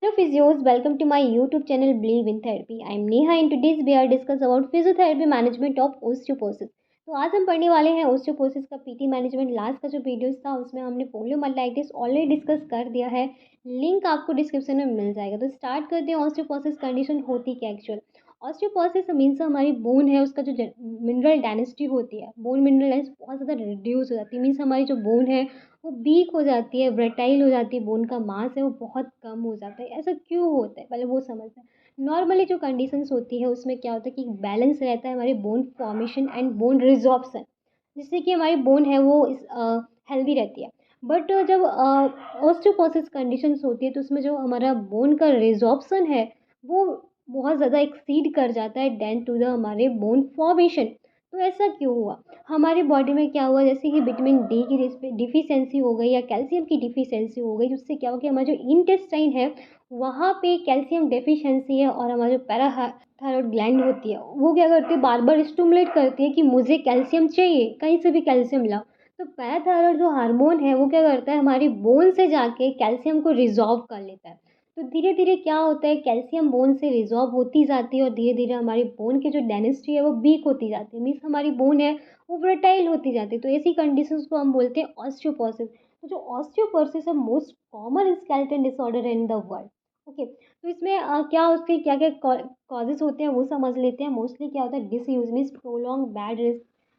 Hello physios, welcome to my YouTube channel Believe in Therapy. I am Neha and today's we are discuss about physiotherapy management of osteoporosis. तो आज हम पढ़ने वाले हैं osteoporosis का PT management. Last का जो वीडियोस था उसमें हमने पोलियोमाइलाइटिस ऑलरेडी डिस्कस कर दिया है, लिंक आपको डिस्क्रिप्शन में मिल जाएगा। तो स्टार्ट करते हैं ओस्टियोपोरोसिस कंडीशन होती क्या एक्चुअल। ऑस्टियोपोरोसिस मीन्स हमारी बोन है उसका जो मिनरल डेंसिटी होती है, बोन मिनरल डेंसिटी बहुत ज़्यादा रिड्यूस हो जाती है। मीन्स हमारी जो बोन है वो वीक हो जाती है, ब्रेटाइल हो जाती है, बोन का मास है वो बहुत कम हो जाता है। ऐसा क्यों होता है पहले वो समझते हैं। नॉर्मली जो कंडीशंस होती है उसमें क्या होता है कि बैलेंस रहता है हमारी bone formation and bone resorption, जिससे कि हमारी बोन है वो हेल्दी रहती है। बट जब ऑस्टियोपोरोसिस कंडीशंस होती है तो उसमें जो हमारा बोन का रिजॉर्प्शन है वो बहुत ज़्यादा एक्सीड कर जाता है देन टू द हमारे बोन फॉर्मेशन। तो ऐसा क्यों हुआ हमारी बॉडी में, क्या हुआ जैसे कि विटामिन डी की डिफिशियंसी हो गई या कैल्शियम की डिफिशियंसी हो गई, जिससे क्या हुआ कि हमारा जो इंटेस्टाइन है वहाँ पे कैल्शियम डेफिशिएंसी है और हमारा जो पैराथायरॉयड ग्लैंड होती है वो क्या करती है, बार बार स्टिमुलेट करती है कि मुझे कैल्शियम चाहिए, कहीं से भी कैल्शियम लाओ। तो पैराथायरॉयड जो हार्मोन है वो क्या करता है, हमारी बोन से जाके कैल्शियम को रिजॉल्व कर लेता है। तो धीरे धीरे क्या होता है, कैल्शियम बोन से रिजॉल्व होती जाती है और धीरे धीरे हमारी बोन की जो डेंसिटी है वो वीक होती जाती है। मीन्स हमारी बोन है वो वर्टाइल होती जाती है। तो ऐसी कंडीशंस को हम बोलते हैं ऑस्टियोपोरोसिस। तो जो ऑस्टियोपोरोसिस है most common skeleton disorder in the world. Okay, तो इसमें क्या उसके क्या क्या कॉजेज होते हैं वो समझ लेते हैं। मोस्टली क्या होता है, disuse means prolong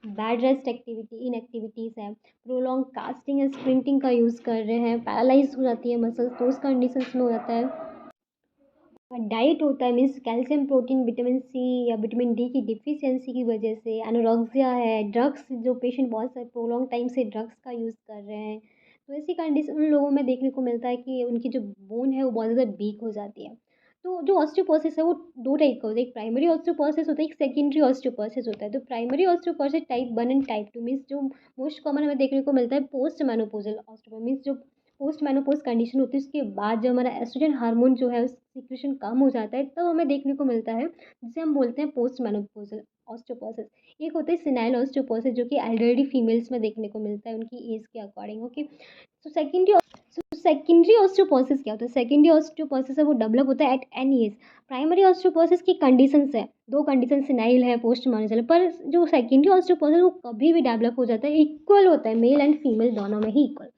bed rest activity in activities है, प्रोलॉन्ग कास्टिंग एंड स्प्रिंटिंग का यूज़ कर रहे हैं, पैरालाइज हो जाती है मसल्स, तो उस कंडीशंस में हो जाता है। डाइट होता है means calcium protein vitamin C या विटामिन डी की डिफिशियंसी की वजह से, एनोरेक्सिया है, ड्रग्स जो पेशेंट बहुत सारे प्रोलॉन्ग टाइम से ड्रग्स का यूज़ कर रहे हैं। तो ऐसी कंडीशन उन लोगों में देखने को मिलता है कि उनकी जो बोन है वो बहुत ज़्यादा वीक हो जाती है। तो जो ऑस्टियोपोरोसिस है वो दो टाइप का होता है, एक प्राइमरी ऑस्टियोपोरोसिस होता है, एक सेकेंडरी ऑस्टियोपोरोसिस होता है। तो primary osteoporosis type 1 and type 2 means जो मोस्ट कॉमन हमें देखने को मिलता है पोस्ट मेनोपॉजल ऑस्टियोपोरोसिस मीन्स जो पोस्ट मेनोपॉज कंडीशन होती है उसके बाद जब हमारा एस्ट्रोजन हार्मोन जो है उस सिक्रेशन कम हो जाता है तब हमें देखने को मिलता है, जिसे हम बोलते हैं पोस्ट मेनोपॉजल ऑस्टियोपोरोसिस। एक होता है सिनाइल ऑस्टियोपोरोसिस जो कि एल्डरली फीमेल्स में देखने को मिलता है उनकी एज के अकॉर्डिंग। ओके, तो सेकेंडरी ऑस्टियोपोरोसिस क्या होता है, सेकेंडरी ऑस्टियोपोरोसिस है वो डेवलप होता है at any as. Primary osteoporosis की कंडीशंस है, दो कंडीशन सिनाइल है पोस्ट मेनोपॉजल, पर जो सेकेंडरी ऑस्टियोपोरोसिस वो कभी भी डेवलप हो जाता है, इक्वल होता है, मेल एंड फीमेल दोनों में ही इक्वल।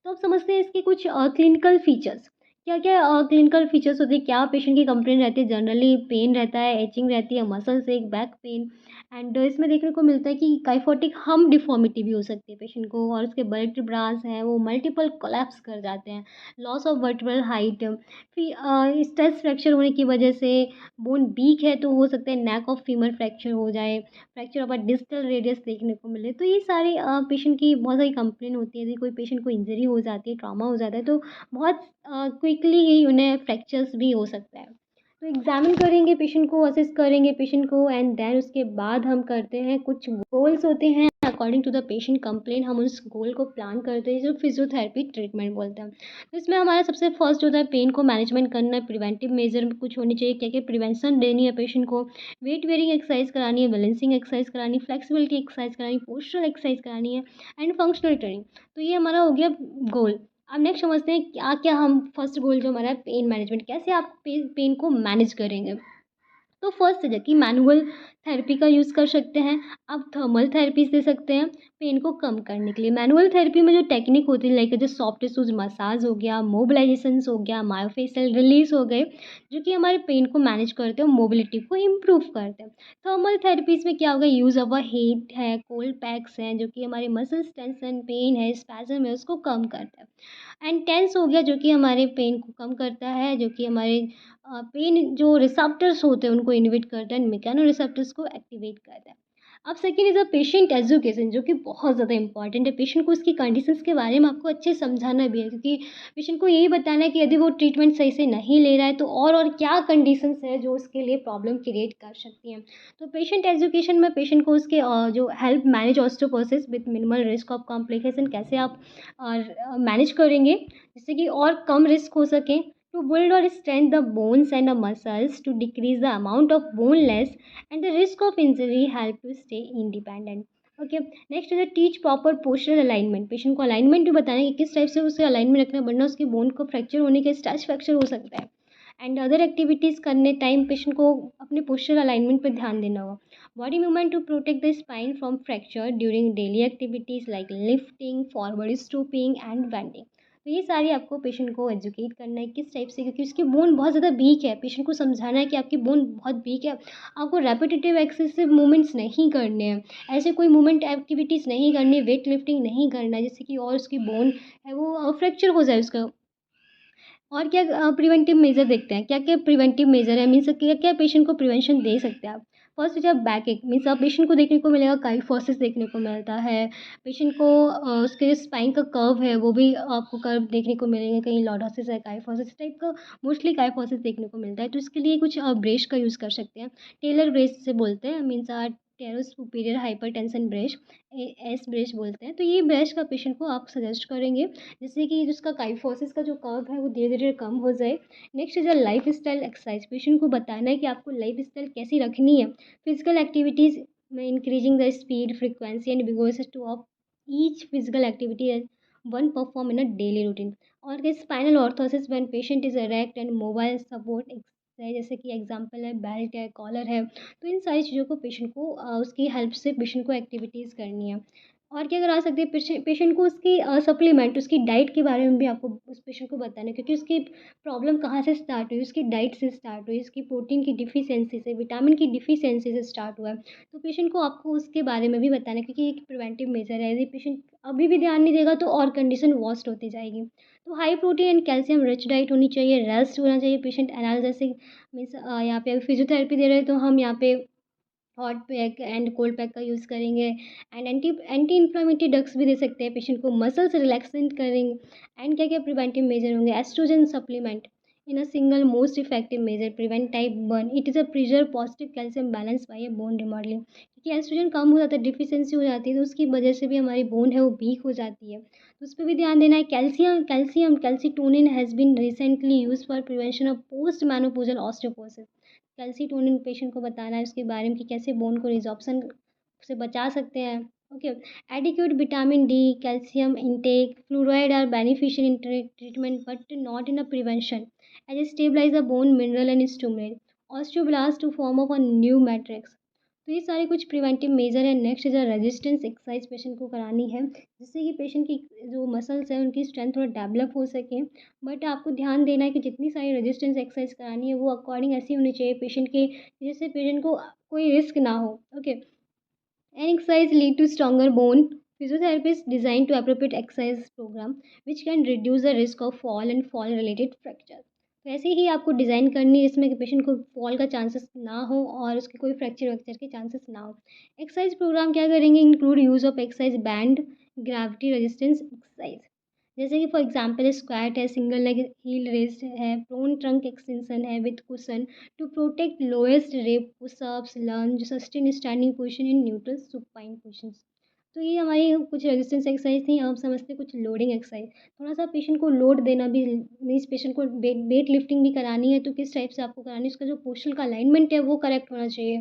तो अब समझते हैं इसके कुछ क्लिनिकल फीचर्स। क्या क्या क्लिनिकल फीचर्स होते हैं, क्या पेशेंट की कंप्लेन रहती है। जनरली पेन रहता है, एचिंग रहती है, मसल्स एक बैक पेन, एंड इसमें देखने को मिलता है कि काइफोटिक हम डिफॉर्मिटी भी हो सकती है पेशेंट को, और उसके वर्टिब्रास हैं वो मल्टीपल कोलैप्स कर जाते हैं, लॉस ऑफ वर्टिब्रल हाइट, फिर स्ट्रेस फ्रैक्चर होने की वजह से बोन वीक है तो हो सकता है नेक ऑफ फीमर फ्रैक्चर हो जाए, फ्रैक्चर ऑफ डिस्टल रेडियस देखने को मिले। तो ये सारी पेशेंट की बहुत सारी कंप्लेन होती है। यदि कोई पेशेंट को इंजरी हो जाती है, ट्रॉमा हो जाता है तो बहुत क्विकली ही उन्हें फ्रैक्चर्स भी हो सकता है। तो एग्जामिन करेंगे पेशेंट को, असेस करेंगे पेशेंट को, एंड देन उसके बाद हम करते हैं कुछ गोल्स होते हैं according to the patient complain, हम उस गोल को प्लान करते हैं जो फिजियोथेरेपी ट्रीटमेंट बोलते हैं। तो इसमें हमारा सबसे फर्स्ट होता है पेन को मैनेजमेंट करना है, प्रिवेंटिव मेजर में कुछ होनी चाहिए, क्या क्या प्रिवेंशन देनी है पेशेंट को, वेट वेयरिंग एक्सरसाइज करानी है, बैलेंसिंग एक्सरसाइज करानी, फ्लेक्सिबिलिटी एक्सरसाइज करानी, पोस्चरल एक्सरसाइज करानी है, एंड फंक्शनल ट्रेनिंग। तो ये हमारा हो गया गोल। अब नेक्स्ट समझते हैं क्या क्या हम फर्स्ट गोल जो हमारा है पेन मैनेजमेंट, कैसे आप पेन को मैनेज करेंगे। तो फर्स्ट है कि मैनुअल थेरेपी का यूज़ कर सकते हैं, आप थर्मल थेरेपीज दे सकते हैं पेन को कम करने के लिए। मैनुअल थेरेपी में जो टेक्निक होती है लाइक जो सॉफ्ट टिश्यूज मसाज हो गया, मोबिलाइजेशंस हो गया, मायोफेशियल रिलीज हो गए, जो कि हमारे पेन को मैनेज करते हैं, मोबिलिटी को इम्प्रूव करते हैं। थर्मल थेरेपीज में क्या होगा, यूज़ ऑफ अ हीट है, कोल्ड पैक्स हैं जो कि हमारे मसल्स टेंशन, पेन है, स्पैज़म है उसको कम करता है। एंड टेंस हो गया जो कि हमारे पेन को कम करता है, जो कि हमारे पेन जो रिसेप्टर्स होते हैं उनको इनहिबिट करता है, मैकेनो रिसेप्टर्स को एक्टिवेट करता है। अब second is a patient education, जो कि बहुत ज़्यादा इंपॉर्टेंट है। पेशेंट को उसकी कंडीशंस के बारे में आपको अच्छे से समझाना भी है, क्योंकि पेशेंट को यही बताना है कि यदि वो ट्रीटमेंट सही से नहीं ले रहा है तो और क्या कंडीशंस है जो उसके लिए प्रॉब्लम क्रिएट कर सकती हैं। तो पेशेंट एजुकेशन में पेशेंट को उसके जो help manage osteoporosis with minimal risk of complication, कैसे आप मैनेज करेंगे जिससे कि और कम रिस्क हो सके, to build or strengthen the bones and the muscles, to decrease the amount of bone loss and the risk of injury, help to stay independent. Okay, next है teach proper postural alignment, patient को alignment भी बताना है कि किस type से उसे alignment रखना है, वरना उसकी बोन को फ्रैक्चर होने के स्ट्रेच फ्रैक्चर हो सकता है। एंड अदर एक्टिविटीज़ करने टाइम पेशेंट को अपने पोस्चर अलाइनमेंट पर ध्यान देना होगा। Body movement to protect the spine from fracture during daily activities like lifting, forward stooping and bending. तो ये सारी आपको पेशेंट को एजुकेट करना है किस टाइप से, क्योंकि उसकी बोन बहुत ज़्यादा वीक है। पेशेंट को समझाना है कि आपकी बोन बहुत वीक है, आपको रेपिटेटिव एक्सेसिव मूवमेंट्स नहीं करने हैं, ऐसे कोई मूवमेंट एक्टिविटीज़ नहीं करनी, वेट लिफ्टिंग नहीं करना है जिससे कि और उसकी बोन है वो फ्रैक्चर हो जाए उसका। और क्या प्रिवेंटिव मेजर देखते हैं, क्या क्या प्रिवेंटिव मेजर है, मीन्स क्या क्या पेशेंट को प्रिवेंशन दे सकते हैं आप। फर्स्ट जब बैक एक मीन्स आप पेशेंट को देखने को मिलेगा काइफोसिस देखने को मिलता है। पेशेंट को उसके जो स्पाइन का कर्व है वो भी आपको कर्व देखने को मिलेंगे, कहीं लॉर्डोसिस है, काइफोसिस टाइप का मोस्टली काइफोसिस देखने को मिलता है। तो इसके लिए कुछ ब्रेश का यूज़ कर सकते हैं। टेलर ब्रेश से बोलते हैं, मीन्स टेरो superior hypertension brace, S brace बोलते हैं। तो ये ब्रेश का पेशेंट को आप सजेस्ट करेंगे जिससे कि जिसका काइफोसिस का जो कर्व है वो धीरे धीरे कम हो जाए। Next is a life style exercise. Patient को बताना है कि आपको लाइफ स्टाइल कैसी रखनी है। फिजिकल एक्टिविटीज़ में increasing the speed, frequency and vigorous to of each physical activity as one perform in a daily routine. और spinal orthosis when patient is erect and mobile support exercise, जैसे कि example है belt है, collar है। तो इन सारी चीज़ों को पेशेंट को उसकी हेल्प से पेशेंट को एक्टिविटीज़ करनी है। और क्या करा सकते हैं, पेशेंट को उसकी सप्लीमेंट, उसकी डाइट के बारे में भी आपको उस पेशेंट को बताना है, क्योंकि उसकी प्रॉब्लम कहाँ से स्टार्ट हुई, उसकी डाइट से स्टार्ट हुई, उसकी प्रोटीन की डिफिशियंसी से, विटामिन की डिफिशियंसी से स्टार्ट हुआ है। तो पेशेंट को आपको उसके बारे में भी बताना है, क्योंकि ये एक प्रिवेंटिव मेजर है। यदि पेशेंट अभी भी ध्यान नहीं देगा तो और कंडीशन वर्स्ट होती जाएगी। तो high protein and calcium rich diet होनी चाहिए, रेस्ट होना चाहिए, पेशेंट एनालिसिस मीन्स यहाँ पे फिजियोथेरेपी दे रहे हैं तो हम यहाँ पे hot pack and cold pack का यूज़ करेंगे। And anti anti inflammatory drugs भी दे सकते हैं पेशेंट को, मसल्स रिलैक्सेंट करेंगे। एंड क्या क्या प्रिवेंटिव मेजर होंगे, estrogen supplement in a single most effective measure prevent type 1, it is a preserve positive calcium balance by a bone remodelling. क्योंकि estrogen कम हो जाता है, डिफिशियंसी हो जाती है, तो उसकी वजह से भी हमारी बोन है वो वीक हो जाती है। तो उस पर भी ध्यान देना है। Calcium calcitonin has been recently use for prevention of post menopausal osteoporosis. Calcitonin patient को बताना है उसके बारे में कि कैसे बोन को रिजॉर्प्शन से बचा सकते हैं। Okay. Adequate vitamin D, calcium intake, fluoride are beneficial in treatment but not in a prevention as stabilise the bone mineral and stimulate osteoblast to form of a new matrix. तो ये सारे कुछ preventive measure है। Next is a resistance exercise patient को करानी है जिससे कि पेशेंट की जो मसल्स हैं उनकी स्ट्रेंथ थोड़ा डेवलप हो सके। बट आपको ध्यान देना है कि जितनी सारी रेजिस्टेंस एक्सरसाइज करानी है वो अकॉर्डिंग ऐसी होनी चाहिए पेशेंट के, जिससे पेशेंट को कोई रिस्क ना हो। Okay. An exercise lead to stronger bone. Physiotherapy designed to appropriate exercise program which can reduce the risk of fall and fall related fracture. तो ऐसे ही आपको डिज़ाइन करनी है जिसमें कि पेशेंट को फॉल का चांसेस ना हो और उसके कोई फ्रैक्चर वैक्चर के चांसेस ना हो। एक्सरसाइज प्रोग्राम क्या करेंगे, include use of exercise band, gravity resistance exercise, जैसे कि फॉर एग्जांपल स्क्वाट है, सिंगल लेग हील रेस्ट है, प्रोन ट्रंक एक्सटेंशन है with cushion to protect lowest rib, pushups, lunge, sustain standing position in neutral supine positions. तो ये हमारी कुछ resistance exercise थी। अब समझते हैं कुछ लोडिंग एक्सरसाइज। थोड़ा सा पेशेंट को लोड देना भी मीन्स पेशेंट को वेट लिफ्टिंग भी करानी है तो किस टाइप से आपको करानी है, उसका जो पोस्चर का अलाइनमेंट है वो करेक्ट होना चाहिए,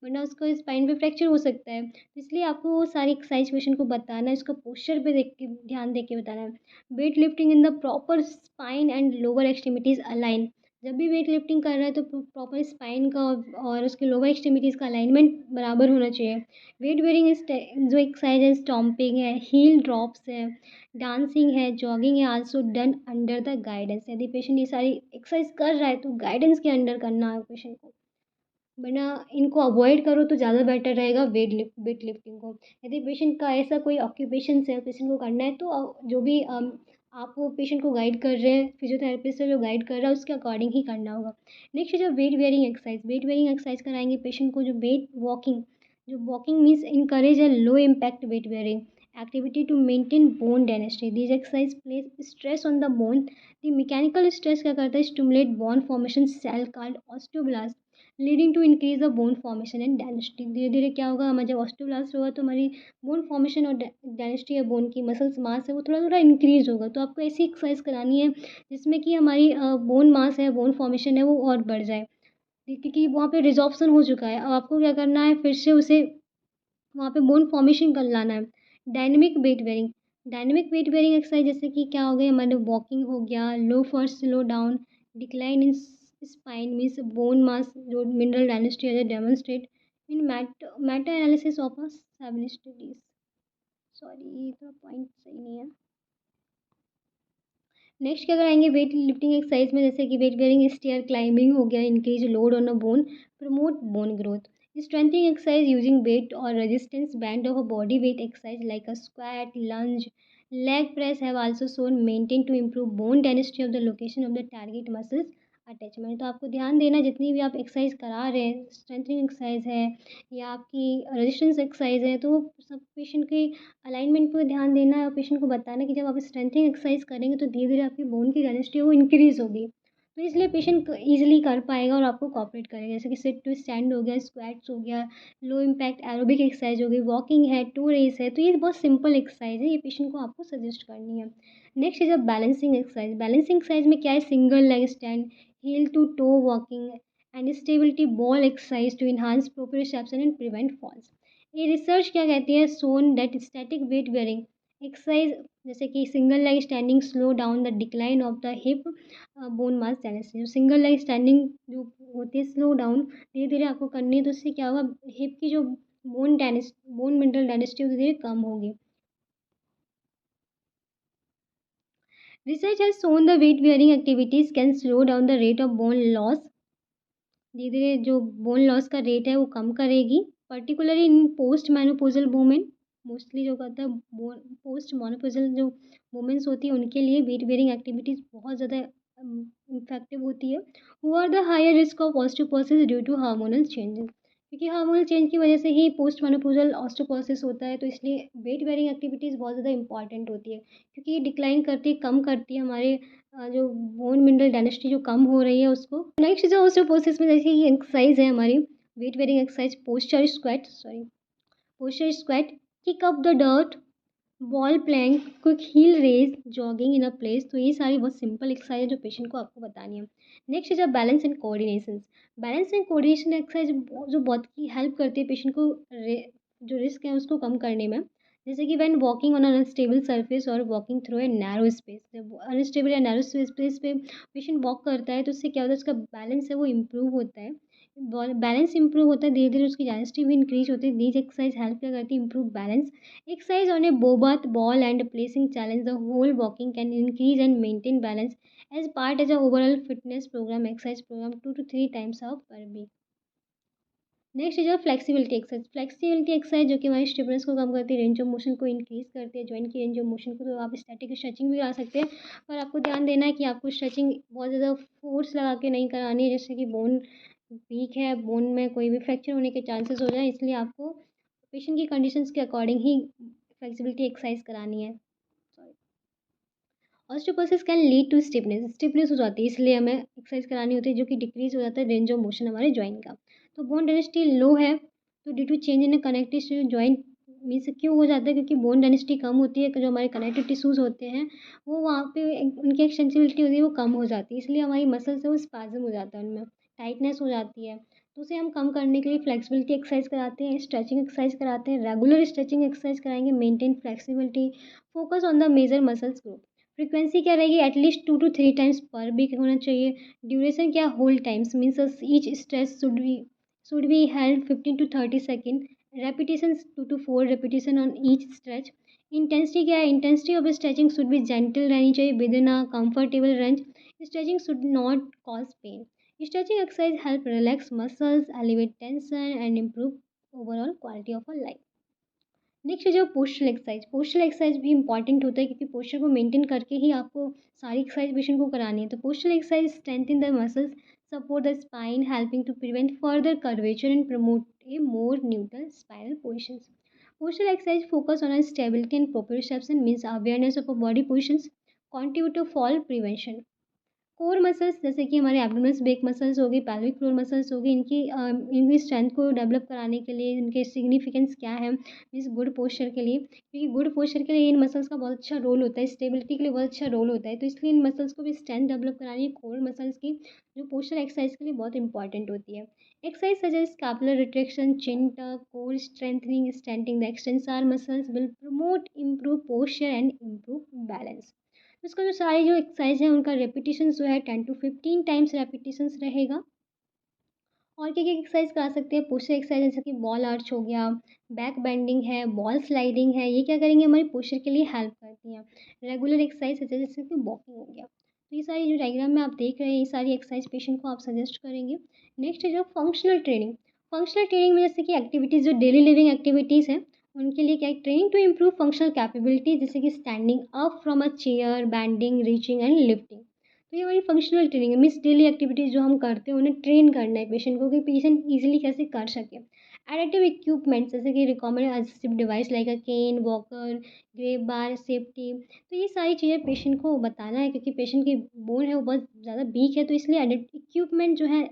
वरना उसको स्पाइन पे फ्रैक्चर हो सकता है। तो इसलिए आपको वो सारी एक्सरसाइज पेशेंट को बताना है, उसका पोस्चर पे देख के ध्यान दे के बताना है। Weight lifting in the proper spine and lower extremities align. जब भी वेट लिफ्टिंग कर रहा है तो प्रॉपर स्पाइन का और उसके लोअर एक्सट्रीमिटीज़ का अलाइनमेंट बराबर होना चाहिए। वेट बेयरिंग जो एक्सरसाइज है, स्टॉम्पिंग है, हील ड्रॉप्स है, डांसिंग है, जॉगिंग है, also done under the guidance. यदि पेशेंट ये सारी एक्सरसाइज कर रहा है तो गाइडेंस के अंडर करना है पेशेंट को, वरना इनको अवॉइड करो तो ज़्यादा बेटर रहेगा वेट लिफ्टिंग को। यदि पेशेंट का ऐसा कोई ऑक्यूपेशन है पेशेंट को करना है तो जो भी आप वो पेशेंट को गाइड कर रहे हैं, फिजियोथेरेपिस्ट से जो गाइड कर रहा है उसके अकॉर्डिंग ही करना होगा। नेक्स्ट जो wait bearing exercise, wait bearing exercise कराएंगे पेशेंट को। जो वॉकिंग मीन्स इनकरेज है low impact weight bearing activity to maintain bone density. These exercise place stress on the bone. The mechanical stress क्या करता है, stimulate bone formation cell called osteoblast, leading to increase the bone formation and density. धीरे धीरे क्या होगा, हमारा जब osteoblast होगा तो हमारी बोन फॉर्मेशन और डेंसिटी है, बोन की मसल्स मास है वो थोड़ा थोड़ा इंक्रीज होगा। तो आपको ऐसी एक्सरसाइज करानी है जिसमें कि हमारी बोन मास है, बोन फॉर्मेशन है वो और बढ़ जाए, क्योंकि वहाँ पे रिजॉर्प्शन हो चुका है। अब आपको क्या करना है, फिर से उसे वहाँ पे बोन फॉर्मेशन कर लाना है। डायनेमिक वेट बेयरिंग एक्सरसाइज जैसे कि क्या हो गया, हमारे वॉकिंग हो गया, लो first slow down, decline in spine means bone mass जो mineral density है demonstrate in meta analysis of a 7 studies. Sorry, ये तो पॉइंट सही नहीं है। नेक्स्ट क्या कराएंगे वेट लिफ्टिंग एक्सरसाइज में, जैसे कि वेट बेयरिंग स्टेयर क्लाइंबिंग हो गया, increase load on a bone, promote bone growth, strengthening exercise using weight और resistance band of a body weight exercise like a squat, lunge, leg press have also shown maintained to improve bone density of the location of the target muscles attachment. तो आपको ध्यान देना जितनी भी आप exercise करा रहे हैं, स्ट्रेंथनिंग एक्सरसाइज है या आपकी रेजिस्टेंस एक्सरसाइज है, तो वो सब पेशेंट के अलाइनमेंट पे ध्यान देना है और पेशेंट को बताना कि जब आप स्ट्रेंथनिंग एक्सरसाइज करेंगे तो धीरे धीरे आपकी बोन की डेंसिटी वो इंक्रीज होगी, तो इसलिए पेशेंट ईजिली कर पाएगा और आपको कॉपरेट करेगा। जैसे कि सिट टू स्टैंड हो गया, स्क्वाट्स हो गया, लो इम्पैक्ट एरोबिक एक्सरसाइज हो गई, वॉकिंग है, टू रेस है, तो ये बहुत सिंपल एक्सरसाइज है, ये पेशेंट को आपको सजेस्ट करनी है। नेक्स्ट है जब बैलेंसिंग एक्सरसाइज। बैलेंसिंग एक्सरसाइज में क्या है, single leg stand, heel to toe walking and stability ball exercise to enhance proprioception and prevent falls. ये रिसर्च क्या कहती है, shown that static weight bearing exercise जैसे कि single leg standing slow down the decline of the hip bone mass density. जो single leg standing जो होती है स्लो डाउन धीरे धीरे आपको करनी है, तो इससे क्या होगा, हिप की जो बोन मिनरल डेंसिटी धीरे धीरे कम होगी। Research has shown the weight bearing activities can slow down the rate of bone loss। धीरे धीरे जो बोन लॉस का रेट है वो कम करेगी, particularly in post menopausal women. Mostly जो कहता है पोस्ट मोनोपोजल जो वुमेन्स होती है उनके लिए वेट बेयरिंग एक्टिविटीज़ बहुत ज़्यादा इफेक्टिव होती है। Who are the higher risk of osteoporosis due to hormonal changes, क्योंकि हार्मोनल चेंज की वजह से ही पोस्ट मेनोपॉज़ल ऑस्टियोपोरोसिस होता है, तो इसलिए वेट बेयरिंग एक्टिविटीज़ बहुत ज़्यादा इंपॉर्टेंट होती है, क्योंकि ये डिक्लाइन करती है, कम करती है हमारे जो बोन मिनरल डेंसिटी जो कम हो रही है उसको। नेक्स्ट जो ऑस्टियोपोरोसिस में जैसे ये एक्सरसाइज है हमारी weight bearing exercise, posture squat, kick up the dirt, wall plank, quick heel raise, jogging in a place. तो ये सारी बहुत सिंपल एक्सरसाइज है जो पेशेंट को आपको बतानी है। नेक्स्ट है जब balance and coordination. Balance and coordination exercise जो बहुत की हेल्प करती है पेशेंट को जो रिस्क है उसको कम करने में। जैसे कि when walking on unstable surface और walking through a narrow space, जब अनस्टेबल या नैरो स्पेस पे पेशेंट वॉक करता है तो उससे क्या होता है, उसका बैलेंस है वो इम्प्रूव होता है। बैलेंस इंप्रूव होता है, धीरे धीरे उसकी डेंसिटी भी इंक्रीज होती है। दीज एक्सरसाइज हेल्प क्या करती है, improve balance. Exercise on a bobot ball and placing challenge the whole walking can increase and maintain balance as part as a overall fitness program exercise program 2 to 3 times of per week। Next है जो flexibility exercise. Flexibility exercise जो कि हमारी stiffness को कम करती है, range of motion को increase करती है, जॉइंट की रेंज ऑफ मोशन को। तो आप स्टैटिक स्ट्रेचिंग भी करा सकते हैं, पर आपको ध्यान देना है कि आपको स्ट्रेचिंग बहुत ज़्यादा फोर्स लगा के नहीं करानी है, जिससे कि बोन वीक है, बोन में कोई भी फ्रैक्चर होने के चांसेस हो जाए, इसलिए आपको पेशेंट की कंडीशंस के अकॉर्डिंग ही फ्लेक्सिबिलिटी एक्सरसाइज करानी है। Osteoporosis can lead to stiffness हो जाती है, इसलिए हमें एक्सरसाइज करानी होती है जो कि डिक्रीज हो जाता है रेंज ऑफ मोशन हमारे जॉइंट का। तो बोन डेंसिटी लो है तो due to change in connective joint means क्यों हो जाता है, क्योंकि बोन डेंसिटी कम होती है, जो हमारे कनेक्टिव टिश्यूज़ होते हैं वो वहाँ पे उनकी एक्सटेंसिबिलिटी होती है वो कम हो जाती है, इसलिए हमारी मसल्स है वो स्पाज्म हो जाता है, उनमें टाइटनेस हो जाती है। तो उसे हम कम करने के लिए फ्लेक्सिबिलिटी एक्सरसाइज कराते हैं, स्ट्रेचिंग एक्सरसाइज कराते हैं, रेगुलर स्ट्रेचिंग एक्सरसाइज कराएंगे, maintain flexibility, focus on the major muscles group. Frequency क्या रहेगी, at least 2 to 3 times per week होना चाहिए। ड्यूरेशन क्या, whole times means each stretch should be held 15 to 30 second. Repetition 2 to 4 repetition on each stretch. Intensity क्या है, intensity of stretching should be gentle रहनी चाहिए within a comfortable range. Stretching should not cause pen. Stretching exercise help relax muscles, elevate tension and improve overall quality of a life. Next है जो postural exercise. Postural exercise भी important होता है, क्योंकि posture को maintain करके ही आपको सारी एक्सरसाइज पेशेंट को करानी है। तो postural exercise strengthen the muscles, support the spine, helping to prevent further curvature and promote a more neutral spinal positions. Postural exercise focus on stability and proprioception means awareness of a body positions, contribute to fall prevention. Core muscles जैसे कि हमारे abdominal bake muscles हो गई, pelvic floor muscles हो गई, इनकी strength को develop कराने के लिए इनके सिग्निफिकेंस क्या है इस गुड पोस्चर के लिए, क्योंकि गुड पोस्चर के लिए इन मसल्स का बहुत अच्छा रोल होता है, स्टेबिलिटी के लिए बहुत अच्छा रोल होता है, तो इसलिए इन मसल्स को भी स्ट्रेंथ डेवलप करानी है कोर मसल्स की, जो पोस्चर एक्सरसाइज के लिए बहुत इंपॉर्टेंट होती है। Exercise such as scapular retraction, chin tuck, core strengthening, strengthening the extensor muscles will promote improve posture and improve balance. उसका जो सारे जो एक्सरसाइज है उनका रेपिटेशंस जो है 10 to 15 टाइम्स रेपिटेशंस रहेगा। और क्या-क्या एक्सरसाइज करा सकते हैं, पोस्चर एक्सरसाइज जैसे कि बॉल आर्च हो गया, बैक बेंडिंग है, बॉल स्लाइडिंग है, ये क्या करेंगे हमारी पोस्चर के लिए हेल्प करती हैं। रेगुलर एक्सरसाइज जैसे कि वॉकिंग हो गया। तो ये सारी जो डायग्राम में आप देख रहे हैं, ये सारी एक्सरसाइज पेशेंट को आप सजेस्ट करेंगे। नेक्स्ट है जो फंक्शनल ट्रेनिंग। फंक्शनल ट्रेनिंग में जैसे कि एक्टिविटीज़ जो डेली लिविंग एक्टिविटीज़ हैं, उनके लिए क्या है, training to improve functional capability जैसे कि standing up from a chair, bending, reaching and lifting. तो ये हमारी फंक्शनल ट्रेनिंग है, मीन्स डेली एक्टिविटीज़ जो हम करते हैं उन्हें ट्रेन करना है पेशेंट को कि पेशेंट ईजिली कैसे कर सके। एडिटिव इक्विपमेंट्स जैसे कि recommended assistive device like a cane, walker, grab bar, safety. तो ये सारी चीज़ें पेशेंट को बताना है क्योंकि पेशेंट की बोन है वो बहुत ज़्यादा वीक है, तो इसलिए एडिट इक्विपमेंट जो है,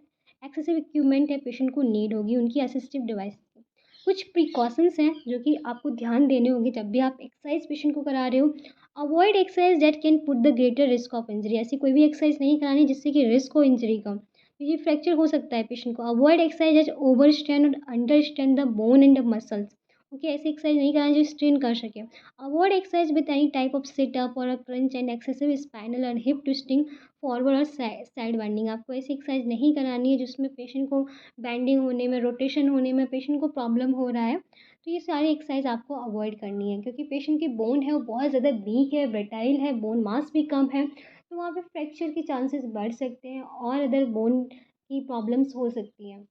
एक्सेसिव इक्विपमेंट है पेशेंट को नीड होगी उनकी असिस्टिव डिवाइस की। कुछ प्रिकॉशंस हैं जो कि आपको ध्यान देने होंगे जब भी आप एक्सरसाइज पेशेंट को करा रहे हो। Avoid exercise that can put the greater risk of injury. ऐसी कोई भी एक्सरसाइज नहीं करानी जिससे कि रिस्क हो इंजरी का, क्योंकि फ्रैक्चर हो सकता है पेशेंट को। Avoid exercise that over strain और under strain the bone and the muscles. Okay, ऐसी एक्सरसाइज नहीं करानी जो स्ट्रेन कर सके। Avoid exercise with any type of sit up और a crunch and excessive spinal और हिप ट्विस्टिंग फॉरवर्ड और साइड बेंडिंग। आपको ऐसी एक्सरसाइज नहीं करानी है जिसमें पेशेंट को बेंडिंग होने में, रोटेशन होने में पेशेंट को प्रॉब्लम हो रहा है। तो ये सारी एक्सरसाइज आपको अवॉइड करनी है क्योंकि पेशेंट की बोन है वो बहुत ज़्यादा वीक है, ब्रेटाइल है, बोन मास भी कम है, तो वहाँ पे फ्रैक्चर के चांसेस बढ़ सकते हैं और अदर बोन की प्रॉब्लम्स हो सकती हैं।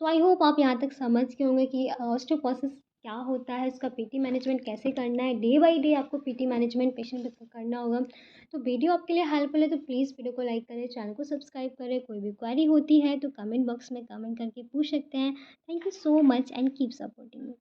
तो आई होप आप यहाँ तक समझ गए होंगे कि ऑस्टियोपोरोसिस क्या होता है, इसका पीटी मैनेजमेंट कैसे करना है। डे बाय डे आपको पीटी मैनेजमेंट पेशेंट पे करना होगा। तो वीडियो आपके लिए हेल्पफुल है तो प्लीज़ वीडियो को लाइक करें, चैनल को सब्सक्राइब करें। कोई भी क्वेरी होती है तो कमेंट बॉक्स में कमेंट करके पूछ सकते हैं। Thank you so much and keep supporting me.